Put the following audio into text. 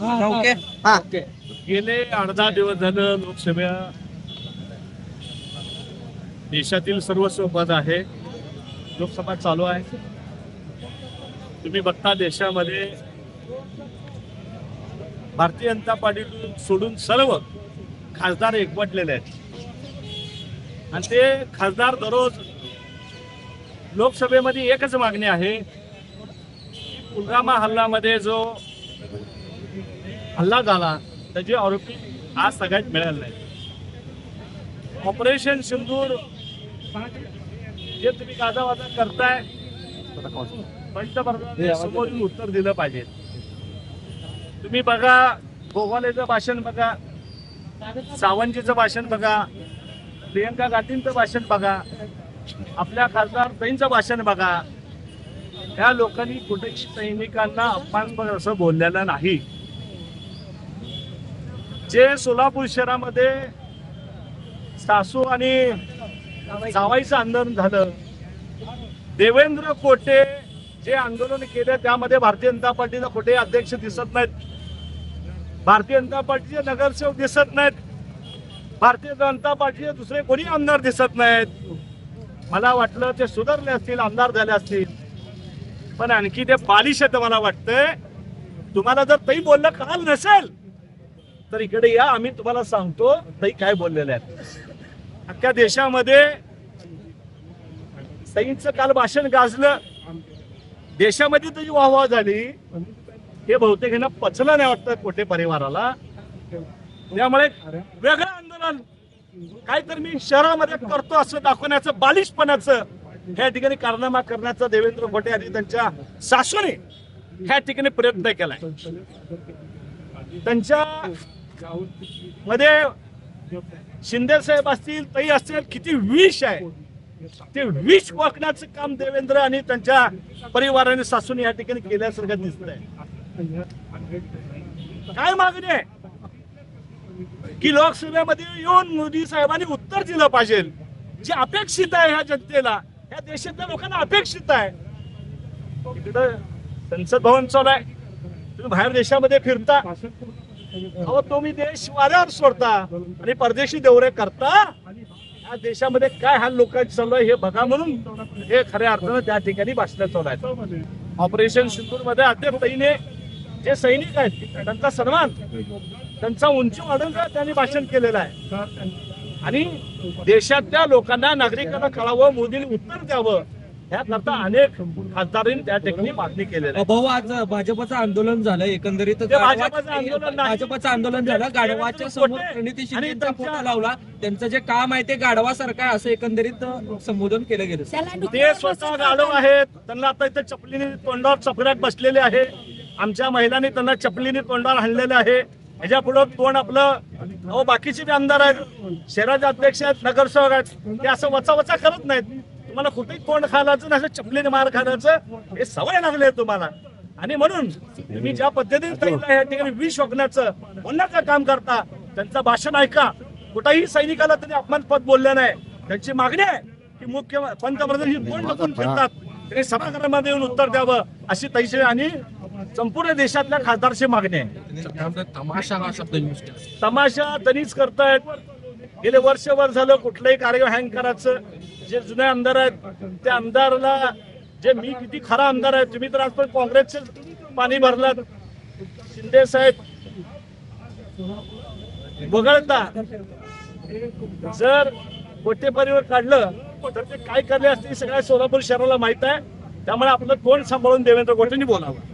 Okay हा गेले 8-10 दिवस झालं लोकसभा देशातील सर्वस्व पद आहे. लोकसभा चालू आहे. तुम्ही बघता देशामध्ये भारतीय जनता पार्टी सोडून सर्व खासदार एकवटलेले आहेत आणि ते खासदार दररोज लोकसभेमध्ये एकच मागणी आहे की पुलवामा हल्ल्यामध्ये जो हल्ला झाला त्याचे आरोपी आज सगळ्यात मिळाले नाही. ऑपरेशन सिंदूर जे तुम्ही गाजावाजा करताय पंतप्रधानांनी समोर उत्तर दिलं पाहिजे. तुम्ही बघा गोवालेचं भाषण बघा, सावंतजीचं भाषण बघा, प्रियंका गांधींचं भाषण बघा, आपल्या खासदार ताईंचं भाषण बघा. या लोकांनी कुठेही सैनिकांना अपमानस्पद असं बोललेलं नाही. जे सोलापूर शहरामध्ये सासू आणि जावाईचं आंदोलन झालं, देवेंद्र कोटे जे आंदोलन केले त्यामध्ये भारतीय जनता पार्टीचा कुठे अध्यक्ष दिसत नाहीत, भारतीय जनता पार्टीचे नगरसेवक दिसत नाहीत, भारतीय जनता पार्टीचे दुसरे कोणी आमदार दिसत नाहीत. मला वाटलं ते सुधारले असतील, आमदार झाले असतील, पण आणखी ते बालिश आहे. मला वाटतंय तुम्हाला जर ताई बोललं काल नसेल तर इकडे या, आम्ही तुम्हाला सांगतो ताई काय बोललेले आहेत. अख्ख्या देशामध्ये ताईंचं काल भाषण गाजलं, देशामध्ये त्याची वाहवा झाली. हे बहुतेक यांना पचलं नाही वाटतं कोटे परिवाराला. त्यामुळे वेगळं आंदोलन काहीतरी मी शहरामध्ये करतो असं दाखवण्याचं, बालिशपणाचं ह्या ठिकाणी कारनामा करण्याचा देवेंद्र कोटे आणि त्यांच्या सासूने ह्या ठिकाणी प्रयत्न केलाय. त्यांच्या मध्ये शिंदे साहेब असतील, ताई असतील, किती विष आहे ते विष वाकण्याचं काम देवेंद्र आणि त्यांच्या परिवाराने सासूने या ठिकाणी केल्यासारखं दिसतंय. काय मागणी आहे की लोकसभेमध्ये येऊन मोदी साहेबांनी उत्तर दिलं पाहिजे. जे अपेक्षित आहे ह्या जनतेला, ह्या देशातल्या लोकांना अपेक्षित आहे. इकडं संसद भवन चालू आहे, तुम्ही बाहेर देशामध्ये फिरता, अहो तुम्ही देश वाऱ्यावर सोडता आणि परदेशी दौरे करता. या देशामध्ये काय हाल लोकांची चालू आहे हे बघा, म्हणून हे खऱ्या अर्थानं त्या ठिकाणी भाषण चालू आहे. ऑपरेशन सिंदूर मध्ये अध्यक्ष ताईने जे सैनिक आहेत त्यांचा सन्मान, त्यांचा उंची वाढवून त्यांनी भाषण केलेलं आहे आणि देशातल्या लोकांना, नागरिकांना कळावं, मोदींनी उत्तर द्यावं याकरता अनेक खासदारांनी त्या ठिकाणी मागणी केलेली. भाऊ, आज भाजपचं आंदोलन झालं, एकंदरीत भाजपचं आंदोलन झालं. गाढवाच्या समोर प्रणिती शिंदेचा फोटो लावला. त्यांचं जे काम आहे ते गाढवासारखं आहे असं एकंदरीत संबोधन केलं गेलं. ते स्वतः गाढव आहेत, त्यांना आता इथे चपलीने तोंडावर चपऱ्यात बसलेले आहे. आमच्या महिलांनी त्यांना चपलीने तोंडावर हाणलेले आहे. ह्याच्या पुढे तोंड आपलं, बाकीचे जे आमदार आहेत, शहराचे अध्यक्ष आहेत, नगरसेवक आहेत, ते असं वचा करत नाहीत. तुम्हाला कुठेही तोंड खायचं असं चपलीने मार खाण्याचं हे सवय लागले आहे तुम्हाला. आणि म्हणून तुम्ही ज्या पद्धतीने या ठिकाणी विष ओकण्याचं बोलण्याचं काम करता, त्यांचं भाषण ऐका. कुठेही सैनिकाला त्यांनी अपमानपद बोलले नाही. त्यांची मागणी आहे की मुख्य पंतप्रधान ही तोंड लपून फिरतात, त्यांनी सभागृहामध्ये येऊन उत्तर द्यावं अशी तैसे आणि संपूर्ण देशातल्या खासदारची मागणी आहे. तमाशा त्यांनीच करतायत. गेले वर्षभर झालं कुठलाही कार्यक्रम हँग करायचं. जे जुने आमदार आहेत त्या आमदाराला, जे मी किती खरा आमदार आहे, तुम्ही तर आजपर्यंत काँग्रेसचे पाणी भरलात. शिंदे साहेब वगळता जर कोटे परिवार काढलं तर ते काय करले असते सगळ्या सोलापूर शहराला माहित आहे. त्यामुळे आपलं तोंड सांभाळून देवेंद्र कोटेंनी बोलावं.